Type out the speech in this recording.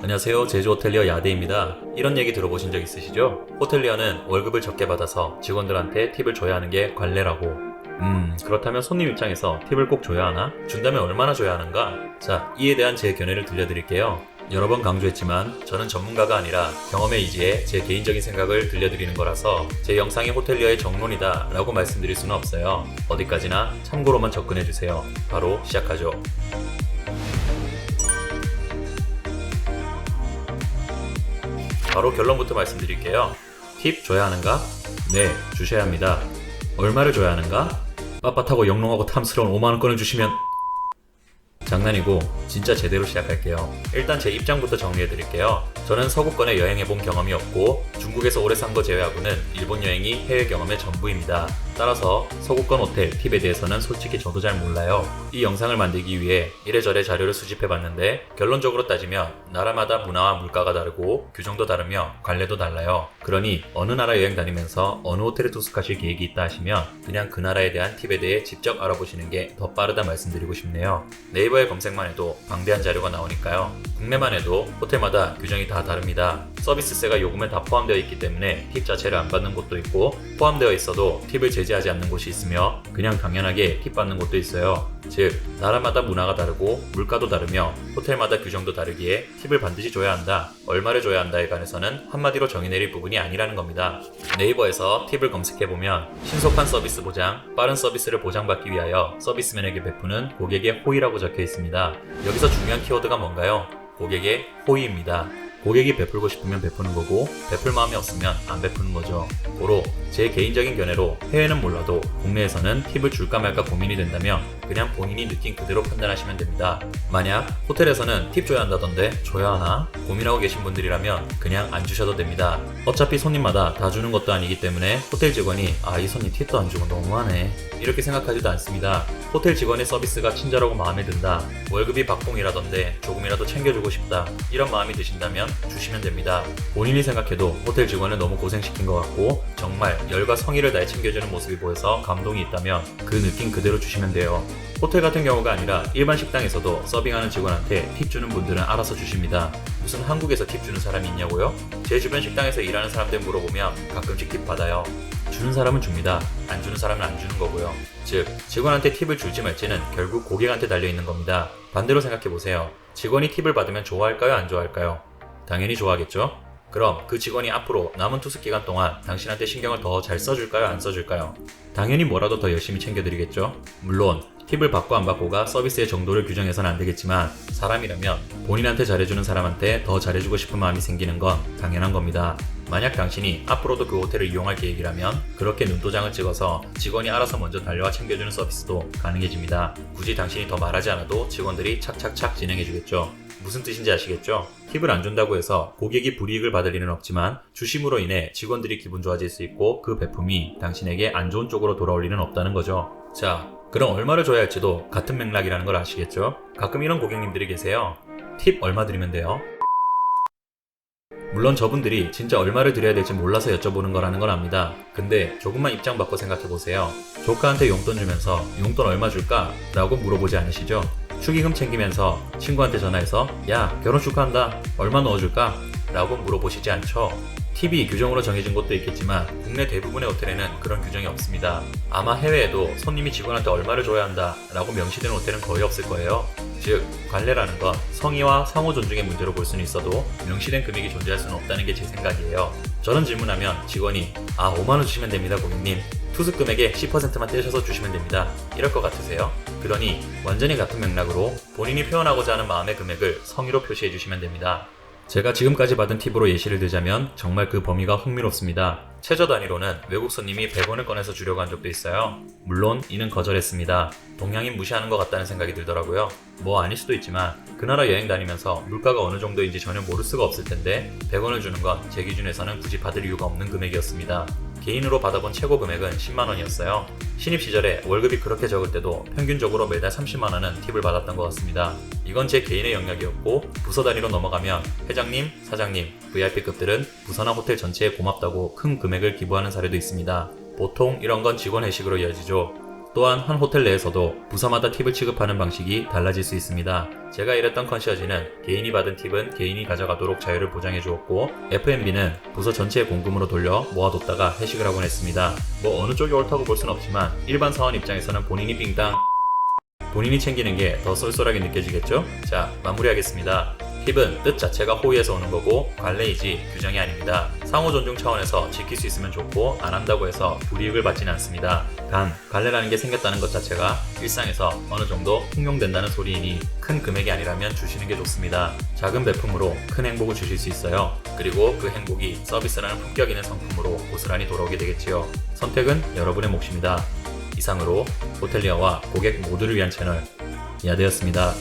안녕하세요. 제주 호텔리어 야대입니다. 이런 얘기 들어보신 적 있으시죠? 호텔리어는 월급을 적게 받아서 직원들한테 팁을 줘야 하는 게 관례라고. 그렇다면 손님 입장에서 팁을 꼭 줘야 하나? 준다면 얼마나 줘야 하는가? 자, 이에 대한 제 견해를 들려드릴게요. 여러 번 강조했지만 저는 전문가가 아니라 경험에 의지해 제 개인적인 생각을 들려드리는 거라서 제 영상이 호텔리어의 정론이다 라고 말씀드릴 수는 없어요. 어디까지나 참고로만 접근해주세요. 바로 시작하죠. 바로 결론부터 말씀드릴게요. 팁 줘야 하는가? 네, 주셔야 합니다. 얼마를 줘야 하는가? 빳빳하고 영롱하고 탐스러운 5만원권을 주시면 장난이고 진짜 제대로 시작할게요. 일단 제 입장부터 정리해드릴게요. 저는 서구권에 여행해본 경험이 없고 중국에서 오래 산 거 제외하고는 일본 여행이 해외 경험의 전부입니다. 따라서 서구권 호텔 팁에 대해서는 솔직히 저도 잘 몰라요. 이 영상을 만들기 위해 이래저래 자료를 수집해봤는데 결론적으로 따지면 나라마다 문화와 물가가 다르고 규정도 다르며 관례도 달라요. 그러니 어느 나라 여행 다니면서 어느 호텔에 투숙하실 계획이 있다 하시면 그냥 그 나라에 대한 팁에 대해 직접 알아보시는 게 더 빠르다 말씀드리고 싶네요. 네이버에 검색만 해도 방대한 자료가 나오니까요. 국내만 해도 호텔마다 규정이 다 다릅니다. 서비스세가 요금에 다 포함되어 있기 때문에 팁 자체를 안 받는 곳도 있고 포함되어 있어도 팁을 제지하지 않는 곳이 있으며 그냥 당연하게 팁 받는 곳도 있어요. 즉 나라마다 문화가 다르고 물가도 다르며 호텔마다 규정도 다르기에 팁을 반드시 줘야 한다, 얼마를 줘야 한다에 관해서는 한마디로 정의내릴 부분이 아니라는 겁니다. 네이버에서 팁을 검색해보면 신속한 서비스 보장, 빠른 서비스를 보장받기 위하여 서비스맨에게 베푸는 고객의 호의라고 적혀 있습니다. 여기서 중요한 키워드가 뭔가요? 고객의 호의입니다. 고객이 베풀고 싶으면 베푸는 거고 베풀 마음이 없으면 안 베푸는 거죠. 고로 제 개인적인 견해로 해외는 몰라도 국내에서는 팁을 줄까 말까 고민이 된다면 그냥 본인이 느낀 그대로 판단하시면 됩니다. 만약 호텔에서는 팁 줘야 한다던데 줘야 하나? 고민하고 계신 분들이라면 그냥 안 주셔도 됩니다. 어차피 손님마다 다 주는 것도 아니기 때문에 호텔 직원이 이 손님 팁도 안 주고 너무하네 이렇게 생각하지도 않습니다. 호텔 직원의 서비스가 친절하고 마음에 든다, 월급이 박봉이라던데 조금이라도 챙겨주고 싶다 이런 마음이 드신다면 주시면 됩니다. 본인이 생각해도 호텔 직원을 너무 고생시킨 것 같고 정말 열과 성의를 다해 챙겨주는 모습이 보여서 감동이 있다면 그 느낌 그대로 주시면 돼요. 호텔 같은 경우가 아니라 일반 식당에서도 서빙하는 직원한테 팁 주는 분들은 알아서 주십니다. 무슨 한국에서 팁 주는 사람이 있냐고요? 제 주변 식당에서 일하는 사람들 물어보면 가끔씩 팁 받아요. 주는 사람은 줍니다. 안 주는 사람은 안 주는 거고요. 즉 직원한테 팁을 줄지 말지는 결국 고객한테 달려있는 겁니다. 반대로 생각해보세요. 직원이 팁을 받으면 좋아할까요? 안 좋아할까요? 당연히 좋아하겠죠? 그럼 그 직원이 앞으로 남은 투숙 기간 동안 당신한테 신경을 더 잘 써줄까요? 안 써줄까요? 당연히 뭐라도 더 열심히 챙겨드리겠죠? 물론 팁을 받고 안 받고가 서비스의 정도를 규정해서는 안 되겠지만 사람이라면 본인한테 잘해주는 사람한테 더 잘해주고 싶은 마음이 생기는 건 당연한 겁니다. 만약 당신이 앞으로도 그 호텔을 이용할 계획이라면 그렇게 눈도장을 찍어서 직원이 알아서 먼저 달려와 챙겨주는 서비스도 가능해집니다. 굳이 당신이 더 말하지 않아도 직원들이 착착착 진행해주겠죠. 무슨 뜻인지 아시겠죠? 팁을 안 준다고 해서 고객이 불이익을 받을 일은 없지만 주심으로 인해 직원들이 기분 좋아질 수 있고 그 베품이 당신에게 안 좋은 쪽으로 돌아올 일은 없다는 거죠. 자, 그럼 얼마를 줘야 할지도 같은 맥락이라는 걸 아시겠죠? 가끔 이런 고객님들이 계세요. 팁 얼마 드리면 돼요? 물론 저분들이 진짜 얼마를 드려야 될지 몰라서 여쭤보는 거라는 건 압니다. 근데 조금만 입장 바꿔 생각해보세요. 조카한테 용돈 주면서 용돈 얼마 줄까? 라고 물어보지 않으시죠? 축의금 챙기면서 친구한테 전화해서 야 결혼 축하한다 얼마 넣어줄까? 라고 물어보시지 않죠. 팁이 규정으로 정해진 곳도 있겠지만 국내 대부분의 호텔에는 그런 규정이 없습니다. 아마 해외에도 손님이 직원한테 얼마를 줘야 한다 라고 명시된 호텔은 거의 없을 거예요. 즉 관례라는 건 성의와 상호 존중의 문제로 볼 수는 있어도 명시된 금액이 존재할 수는 없다는 게 제 생각이에요. 저는 질문하면 직원이 5만원 주시면 됩니다 고객님, 투숙 금액의 10%만 떼셔서 주시면 됩니다 이럴 것 같으세요? 그러니 완전히 같은 맥락으로 본인이 표현하고자 하는 마음의 금액을 성의로 표시해 주시면 됩니다. 제가 지금까지 받은 팁으로 예시를 들자면 정말 그 범위가 흥미롭습니다. 최저 단위로는 외국 손님이 100원을 꺼내서 주려고 한 적도 있어요. 물론 이는 거절했습니다. 동양인 무시하는 것 같다는 생각이 들더라고요. 뭐 아닐 수도 있지만 그 나라 여행 다니면서 물가가 어느 정도인지 전혀 모를 수가 없을 텐데 100원을 주는 건 제 기준에서는 굳이 받을 이유가 없는 금액이었습니다. 개인으로 받아본 최고 금액은 10만원이었어요. 신입 시절에 월급이 그렇게 적을 때도 평균적으로 매달 30만원은 팁을 받았던 것 같습니다. 이건 제 개인의 영역이었고 부서 단위로 넘어가면 회장님, 사장님, VIP급들은 부서나 호텔 전체에 고맙다고 큰 금액을 기부하는 사례도 있습니다. 보통 이런 건 직원 회식으로 이어지죠. 또한 한 호텔 내에서도 부서마다 팁을 취급하는 방식이 달라질 수 있습니다. 제가 일했던 컨시어지는 개인이 받은 팁은 개인이 가져가도록 자유를 보장해 주었고, F&B는 부서 전체의 공금으로 돌려 모아뒀다가 회식을 하곤 했습니다. 뭐 어느 쪽이 옳다고 볼 순 없지만 일반 사원 입장에서는 본인이 챙기는 게 더 쏠쏠하게 느껴지겠죠? 자, 마무리하겠습니다. 팁은 뜻 자체가 호의에서 오는 거고 관례이지 규정이 아닙니다. 상호 존중 차원에서 지킬 수 있으면 좋고 안 한다고 해서 불이익을 받지는 않습니다. 단, 관례라는 게 생겼다는 것 자체가 일상에서 어느 정도 funk용된다는 소리이니 큰 금액이 아니라면 주시는 게 좋습니다. 작은 배품으로 큰 행복을 주실 수 있어요. 그리고 그 행복이 서비스라는 품격 있는 상품으로 고스란히 돌아오게 되겠지요. 선택은 여러분의 몫입니다. 이상으로 호텔리어와 고객 모두를 위한 채널 야대였습니다.